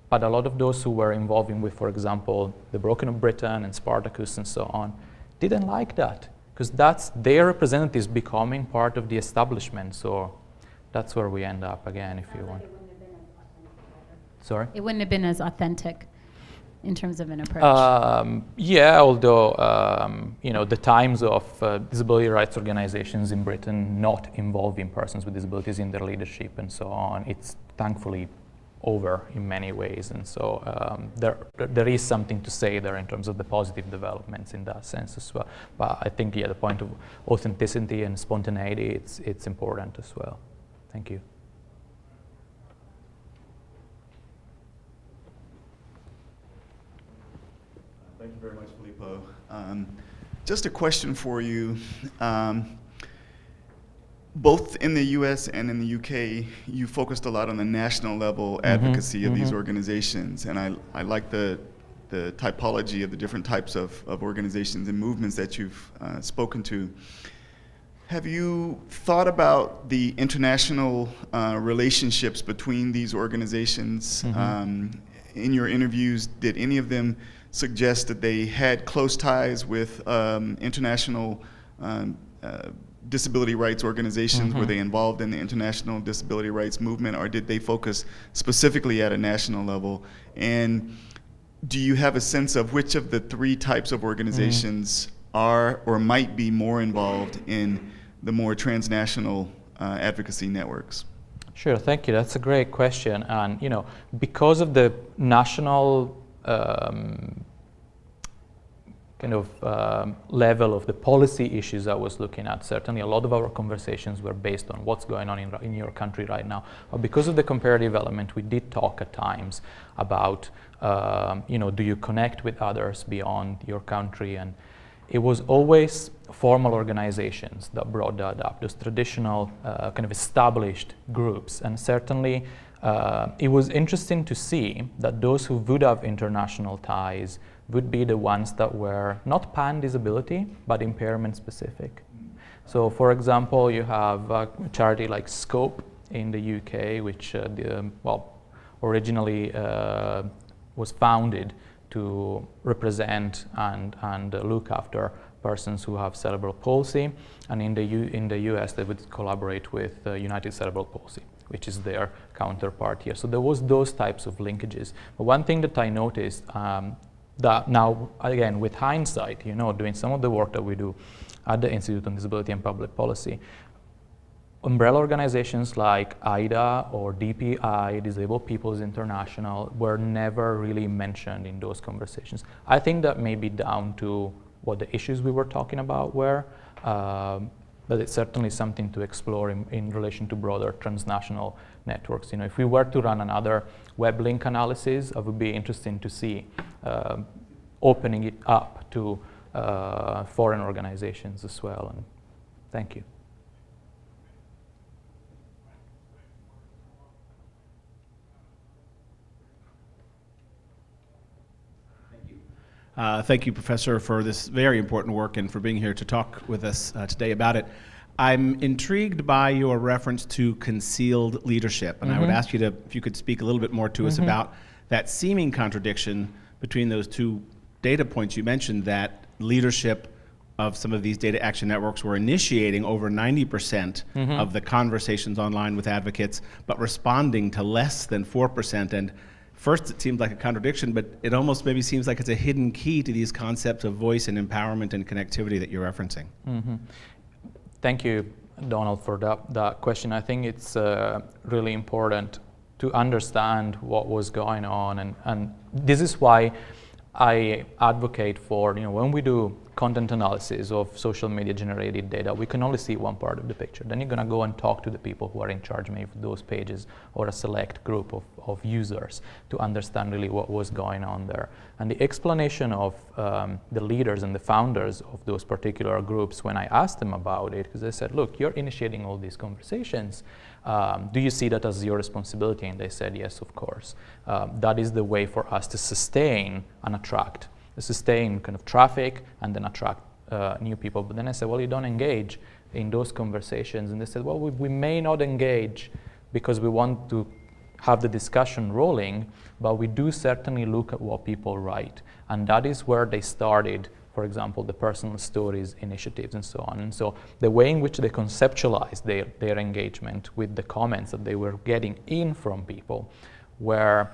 Speaker 2: but a lot of those who were involved with, for example, the Broken of Britain and Spartacus and so on, didn't like that, because that's their representatives becoming part of the establishment. So that's where we end up again, if you want. Sorry?
Speaker 3: It wouldn't have been as authentic in terms of an approach.
Speaker 2: Yeah, although the times of disability rights organizations in Britain not involving persons with disabilities in their leadership and so on, it's thankfully over in many ways, and so there is something to say there in terms of the positive developments in that sense as well. But I think, the point of authenticity and spontaneity, it's important as well. Thank you.
Speaker 4: Thank you very much, Filippo. Just a question for you. Both in the US and in the UK, you focused a lot on the national level advocacy of these organizations, and I like the typology of the different types of organizations and movements that you've spoken to. Have you thought about the international relationships between these organizations? In your interviews, did any of them suggest that they had close ties with international disability rights organizations? Were they involved in the international disability rights movement, or did they focus specifically at a national level? And do you have a sense of which of the three types of organizations are or might be more involved in the more transnational advocacy networks?
Speaker 2: Sure, thank you. That's a great question. And because of the national level of the policy issues I was looking at, certainly a lot of our conversations were based on what's going on in your country right now. But because of the comparative element, we did talk at times about, do you connect with others beyond your country? And it was always formal organizations that brought that up, those traditional kind of established groups. And certainly it was interesting to see that those who would have international ties would be the ones that were not pan-disability, but impairment specific. So for example, you have a charity like Scope in the UK, which originally was founded to represent and look after persons who have cerebral palsy, and in the US they would collaborate with United Cerebral Palsy, which is their counterpart here. So there was those types of linkages. But one thing that I noticed that now, again, with hindsight, doing some of the work that we do at the Institute on Disability and Public Policy, umbrella organizations like IDA or DPI, Disabled Peoples International, were never really mentioned in those conversations. I think that may be down to what the issues we were talking about were, but it's certainly something to explore in relation to broader transnational networks. If we were to run another web link analysis, it would be interesting to see opening it up to foreign organizations as well. And thank you.
Speaker 5: Thank you, Professor, for this very important work and for being here to talk with us today about it. I'm intrigued by your reference to concealed leadership, and I would ask you if you could speak a little bit more to us about that seeming contradiction between those two data points you mentioned, that leadership of some of these data action networks were initiating over 90% of the conversations online with advocates, but responding to less than 4%. And first, it seems like a contradiction, but it almost maybe seems like it's a hidden key to these concepts of voice and empowerment and connectivity that you're referencing.
Speaker 2: Thank you, Donald, for that question. I think it's really important to understand what was going on, and this is why I advocate for, when we do content analysis of social media generated data, we can only see one part of the picture. Then you're going to go and talk to the people who are in charge maybe of those pages or a select group of users to understand really what was going on there. And the explanation of the leaders and the founders of those particular groups, when I asked them about it, because they said, look, you're initiating all these conversations. Do you see that as your responsibility? And they said, yes, of course. That is the way for us to sustain and attract, sustain kind of traffic and then attract new people. But then I said, well, you don't engage in those conversations. And they said, well, we may not engage because we want to have the discussion rolling, but we do certainly look at what people write. And that is where they started, for example, the personal stories initiatives and so on. And so the way in which they conceptualized their engagement with the comments that they were getting in from people were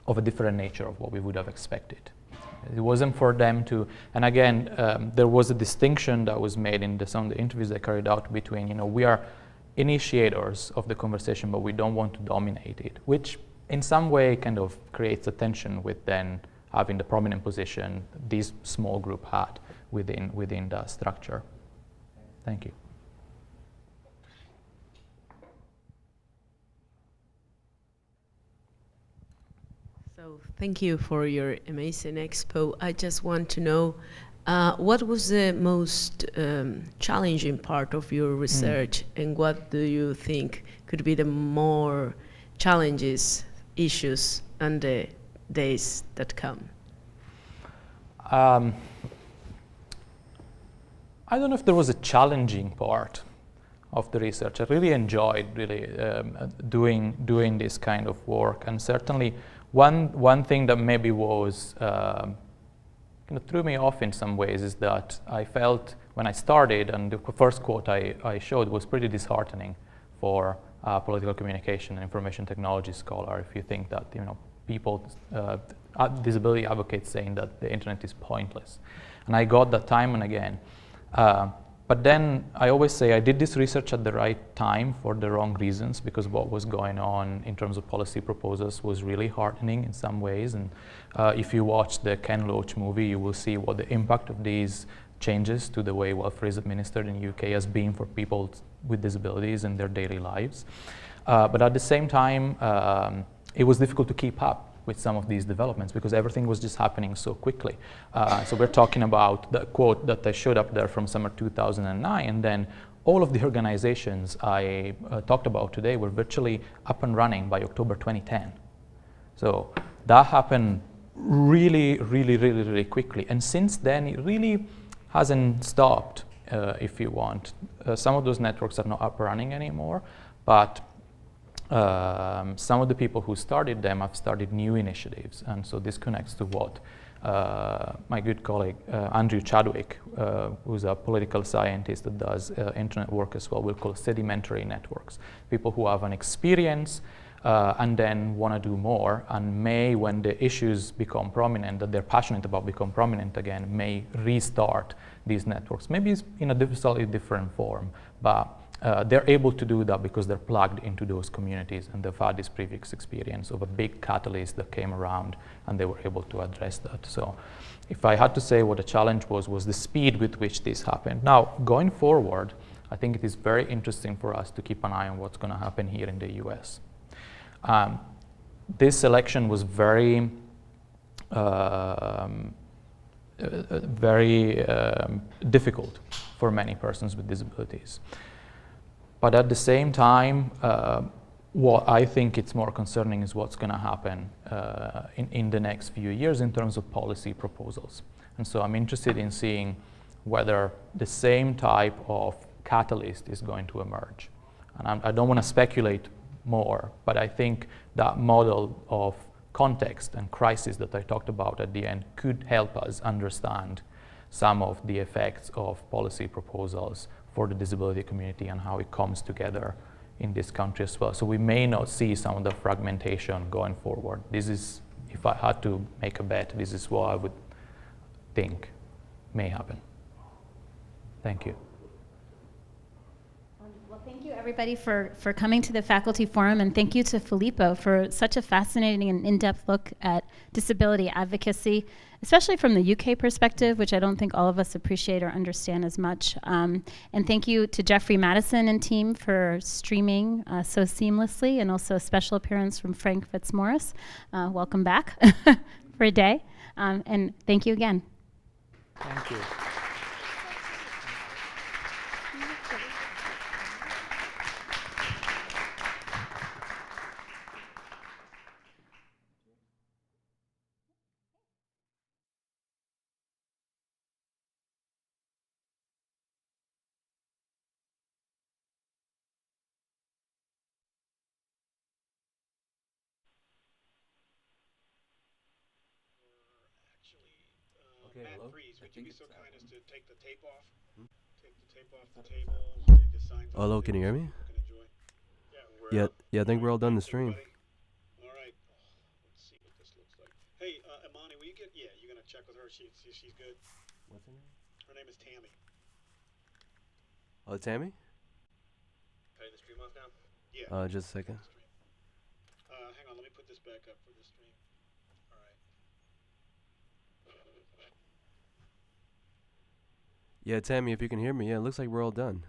Speaker 2: of a different nature of what we would have expected. It wasn't for them to, and again, there was a distinction that was made in some of the interviews I carried out between, we are initiators of the conversation, but we don't want to dominate it, which in some way kind of creates a tension with then having the prominent position this small group had within the structure. Thank you.
Speaker 6: So thank you for your amazing expo. I just want to know what was the most challenging part of your research, and what do you think could be the more challenges, issues, and the days that come?
Speaker 2: I don't know if there was a challenging part of the research. I really enjoyed doing this kind of work, and certainly one thing that maybe was kind of threw me off in some ways is that I felt when I started, and the first quote I showed was pretty disheartening for a political communication and information technology scholar, if you think that people, disability advocates saying that the internet is pointless. And I got that time and again. But then I always say I did this research at the right time for the wrong reasons, because what was going on in terms of policy proposals was really heartening in some ways. And if you watch the Ken Loach movie, you will see what the impact of these changes to the way welfare is administered in the UK has been for people with disabilities in their daily lives. But at the same time, it was difficult to keep up with some of these developments because everything was just happening so quickly. So we're talking about the quote that I showed up there from summer 2009, and then all of the organizations I talked about today were virtually up and running by October 2010. So that happened really quickly. And since then, it really hasn't stopped, if you want. Some of those networks are not up and running anymore, but some of the people who started them have started new initiatives, and so this connects to what my good colleague Andrew Chadwick, who's a political scientist that does internet work as well, will call sedimentary networks. People who have an experience and then want to do more, and may, when the issues become prominent, that they're passionate about become prominent again, may restart these networks. Maybe it's in a slightly different form, but they're able to do that because they're plugged into those communities and they've had this previous experience of a big catalyst that came around and they were able to address that. So if I had to say what the challenge was the speed with which this happened. Now, going forward, I think it is very interesting for us to keep an eye on what's going to happen here in the US. This election was very difficult for many persons with disabilities. But at the same time, what I think it's more concerning is what's going to happen in the next few years in terms of policy proposals. And so I'm interested in seeing whether the same type of catalyst is going to emerge. And I don't want to speculate more, but I think that model of context and crisis that I talked about at the end could help us understand some of the effects of policy proposals for the disability community and how it comes together in this country as well. So we may not see some of the fragmentation going forward. This is, if I had to make a bet, this is what I would think may happen. Thank you.
Speaker 3: Well, thank you everybody for coming to the Faculty Forum, and thank you to Filippo for such a fascinating and in-depth look at disability advocacy, especially from the UK perspective, which I don't think all of us appreciate or understand as much. And thank you to Jeffrey Madison and team for streaming so seamlessly, and also a special appearance from Frank Fitzmaurice. Welcome back for a day. And thank you again.
Speaker 2: Thank you.
Speaker 7: Okay, hello? Would you be so kind as to take the tape off? Take the tape off the table, so the signs.
Speaker 8: Oh, hello, can you hear me?
Speaker 7: Can enjoy.
Speaker 8: Yeah, I think we're all done the stream.
Speaker 7: All right. Let's see what this looks like. Hey, Imani, will you get? Yeah, you're gonna check with her. She's good.
Speaker 8: What's her name?
Speaker 7: Her name is Tammy.
Speaker 8: Oh, Tammy?
Speaker 7: Cutting the stream off now? Yeah.
Speaker 8: Just a second.
Speaker 7: Hang on, let me put this back up for the stream. All right.
Speaker 8: Yeah, Tammy, if you can hear me, yeah, it looks like we're all done.